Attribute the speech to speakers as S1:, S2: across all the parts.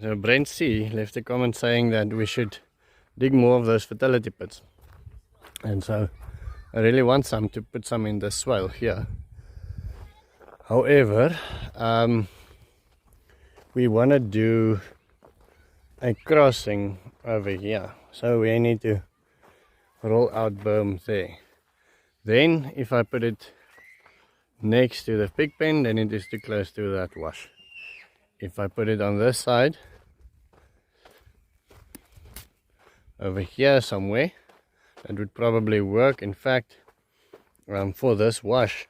S1: So Trent C left a comment saying that we should dig more of those fertility pits, and so I really want some to put some in the swale here. However, we want to do a crossing over here, so we need to roll out bohm there. Then if I put it next to the pig pen, then it is too close to that wash. If I put it on this side, over here somewhere, it would probably work. In fact, for this wash,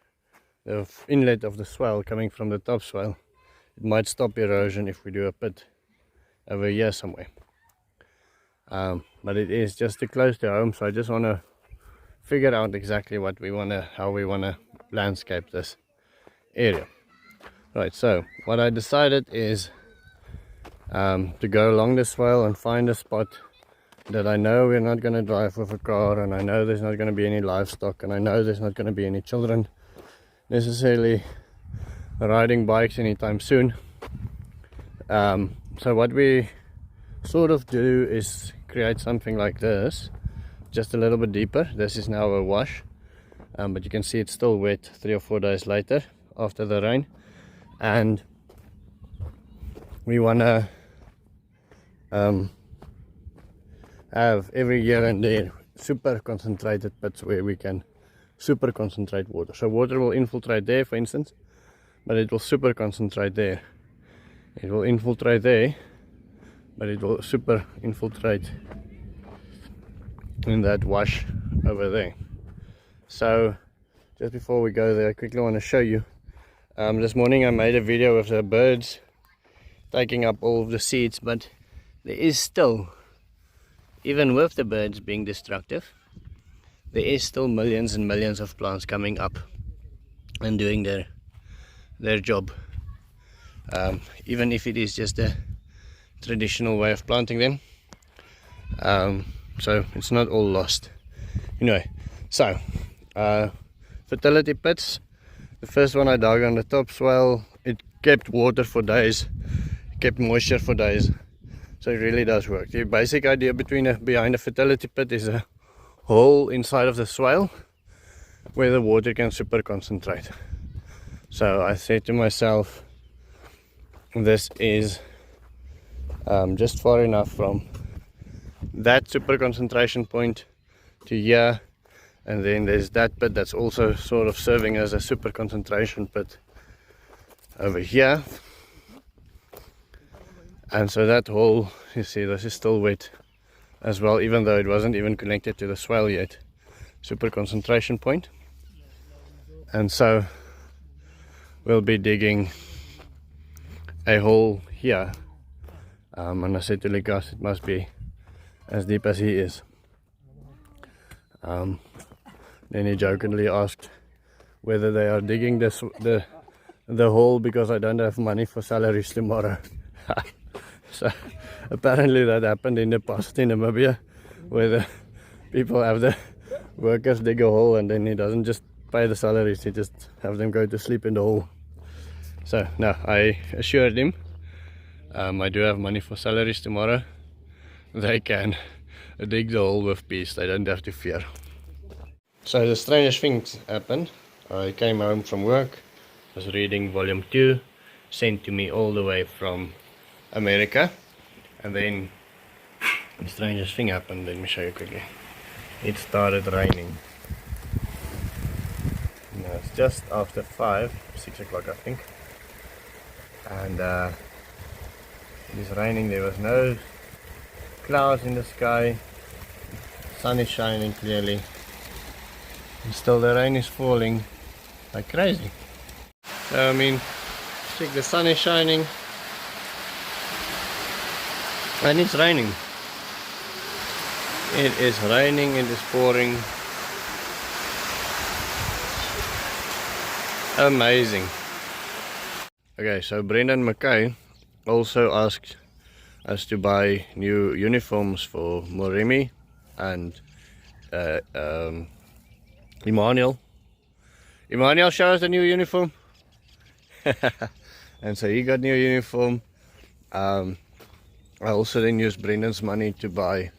S1: the inlet of the swale coming from the top swale, it might stop erosion if we do a pit over here somewhere. But it is just too close to home, so I just want to figure out exactly what we want to, how we want to landscape this area. Right, so what I decided is to go along the swale and find a spot that I know we're not going to drive with a car, and I know there's not going to be any livestock, and I know there's not going to be any children necessarily riding bikes anytime soon. So what we sort of do is create something like this, just a little bit deeper. This is now a wash, but you can see it's still wet 3 or 4 days later after the rain, and we want to have every year and there super concentrated pits where we can super concentrate water. So water will infiltrate there, for instance, but it will super concentrate there. It will infiltrate there, but it will super infiltrate in that wash over there. So just before we go there, I quickly want to show you, this morning I made a video of the birds taking up all of the seeds, but there is still, even with the birds being destructive, there is still millions and millions of plants coming up and doing their job, even if it is just a traditional way of planting them. So it's not all lost. Anyway, so fertility pits. The first one I dug on the top swale, it kept water for days, kept moisture for days, so it really does work. The basic idea behind a fertility pit is a hole inside of the swale where the water can super concentrate. So I said to myself, this is just far enough from that super concentration point to here, and then there's that pit that's also sort of serving as a super concentration pit over here. And so that hole, you see, this is still wet as well, even though it wasn't even connected to the swale yet. Super concentration point. And so we'll be digging a hole here, and I said to Lucas it must be as deep as he is. Then he jokingly asked whether they are digging the hole because I don't have money for salaries tomorrow. So apparently that happened in the past in Namibia, where the people have the workers dig a hole and then he doesn't just pay the salaries, he just have them go to sleep in the hole. So no, I assured him I do have money for salaries tomorrow. They can dig the hole with peace, they don't have to fear. So the strangest things happened. I came home from work, was reading volume 2, sent to me all the way from America, and then the strangest thing happened. Let me show you quickly. It started raining. Now it's just after 6 o'clock I think, and it is raining. There was no clouds in the sky, sun is shining clearly, and still the rain is falling like crazy. So I mean, check, the sun is shining and it's raining. It is raining, it is pouring. Amazing. Okay, so Brendan McKay also asked us to buy new uniforms for Moremi and Emmanuel. Emmanuel, show us the new uniform. And so he got new uniform. I also then used Brendan's money to buy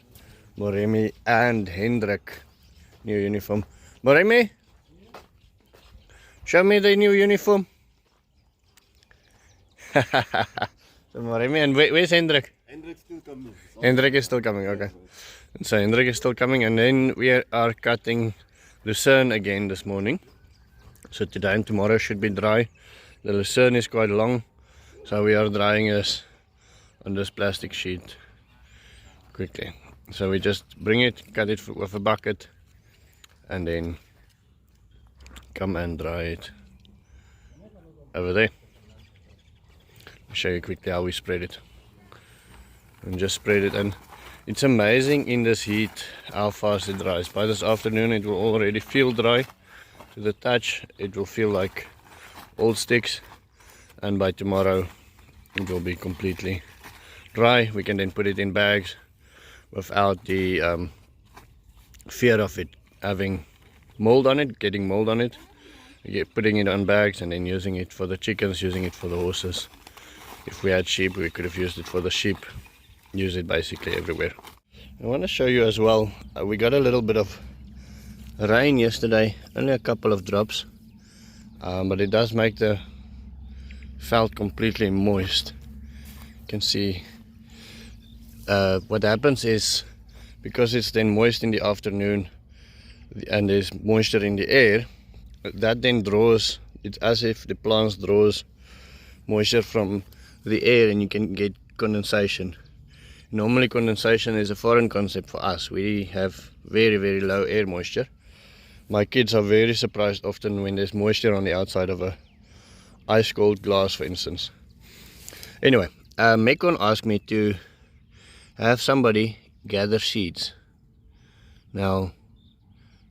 S1: Moremi and Hendrik new uniform. Moremi, show me the new uniform. So Moremi, and where's Hendrik?
S2: Hendrik's still coming.
S1: Hendrik is still coming, okay. And so Hendrik is still coming, and then we are cutting lucerne again this morning. So today and tomorrow should be dry. The lucerne is quite long, so we are drying this on this plastic sheet quickly. So we just bring it, cut it with a bucket, and then come and dry it over there. I'll show you quickly how we spread it. And just spread it, and it's amazing in this heat how fast it dries. By this afternoon it will already feel dry to the touch. It will feel like old sticks, and by tomorrow it will be completely dry. We can then put it in bags without the fear of it having mold on it, getting mold on it. Putting it on bags and then using it for the chickens, using it for the horses. If we had sheep, we could have used it for the sheep. Use it basically everywhere. I want to show you as well, we got a little bit of rain yesterday, only a couple of drops, but it does make the veld completely moist. You can see what happens is, because it's then moist in the afternoon and there's moisture in the air, that then draws, it's as if the plants draws moisture from the air, and you can get condensation. Normally condensation is a foreign concept for us. We have very, very low air moisture. My kids are very surprised often when there's moisture on the outside of a ice cold glass, for instance. Anyway, Mekon asked me to have somebody gather seeds. Now,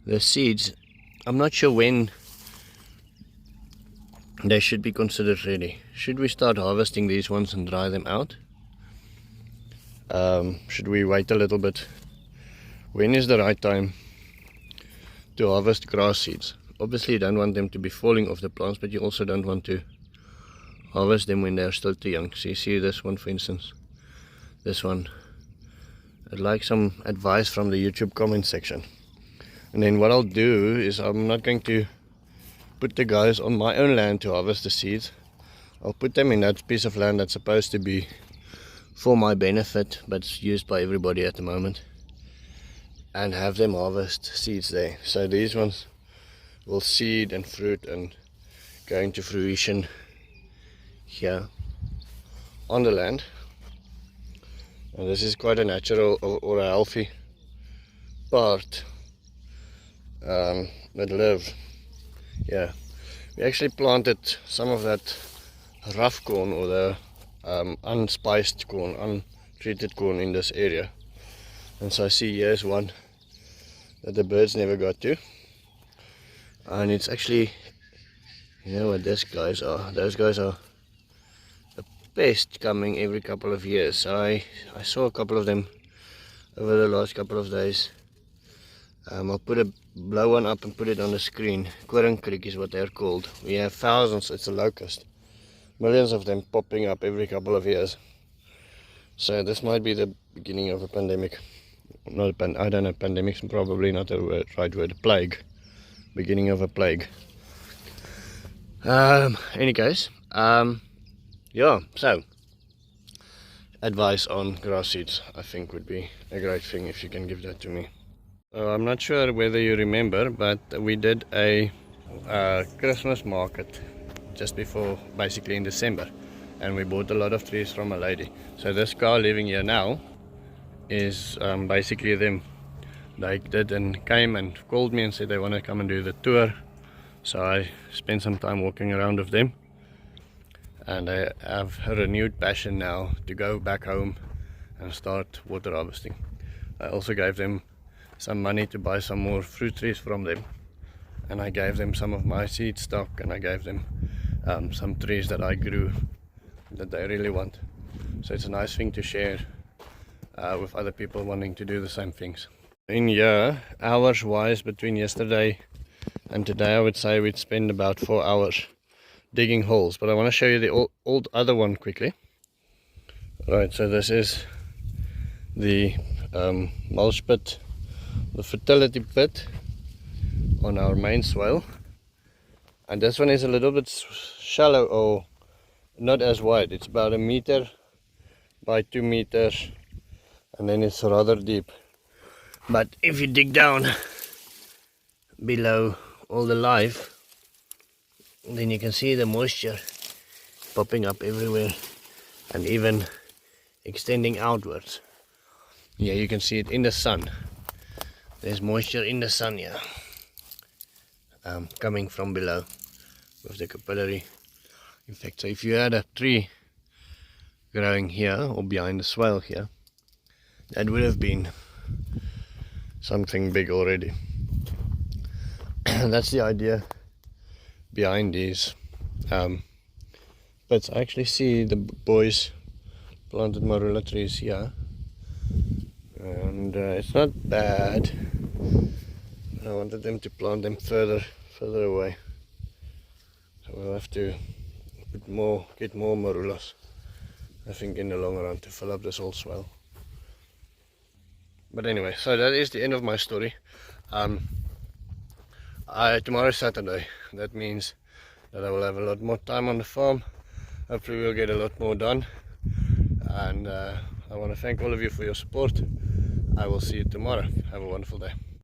S1: the seeds, I'm not sure when they should be considered ready. Should we start harvesting these ones and dry them out? Should we wait a little bit? When is the right time to harvest grass seeds? Obviously you don't want them to be falling off the plants, but you also don't want to harvest them when they're still too young. So you see this one, for instance, this one. I'd like some advice from the YouTube comment section. And then what I'll do is, I'm not going to put the guys on my own land to harvest the seeds. I'll put them in that piece of land that's supposed to be for my benefit, but it's used by everybody at the moment, and have them harvest seeds there. So these ones will seed and fruit and go into fruition here on the land. And this is quite a natural or a healthy part that live. Yeah, we actually planted some of that rough corn, or the unspiced corn, untreated corn in this area. And so I see here's one that the birds never got to, and it's actually, you know what these guys are, those guys are a pest coming every couple of years. So I saw a couple of them over the last couple of days. I'll blow one up and put it on the screen. Creek is what they're called. We have thousands, it's a locust. Millions of them popping up every couple of years. So this might be the beginning of a pandemic. I don't know, pandemic's probably not the right word. Plague. Beginning of a plague. Any case, yeah, so advice on grass seeds, I think, would be a great thing if you can give that to me. I'm not sure whether you remember, but we did a Christmas market just before, basically in December, and we bought a lot of trees from a lady. So this car living here now is basically them. They did and came and called me and said they want to come and do the tour. So I spent some time walking around with them, and I have a renewed passion now to go back home and start water harvesting. I also gave them some money to buy some more fruit trees from them, and I gave them some of my seed stock, and I gave them some trees that I grew that they really want. So it's a nice thing to share with other people wanting to do the same things. In here, hours wise, between yesterday and today, I would say we'd spend about 4 hours digging holes, but I want to show you the old other one quickly. Right, so this is the mulch pit, the fertility pit on our main swale, and this one is a little bit shallow, or not as wide. It's about 1 meter by 2 meters, and then it's rather deep. But if you dig down below all the live, then you can see the moisture popping up everywhere and even extending outwards. Yeah, you can see it in the sun. There's moisture in the sun here, coming from below with the capillary effect. So if you had a tree growing here or behind the swale here, that would have been something big already. That's the idea behind these pits. I actually see the boys planted marula trees here, and it's not bad. I wanted them to plant them further away, so we'll have to get more marulas, I think, in the long run, to fill up this whole swale. But anyway, so that is the end of my story. Tomorrow is Saturday. That means that I will have a lot more time on the farm. Hopefully we'll get a lot more done, and I want to thank all of you for your support. I will see you tomorrow. Have a wonderful day.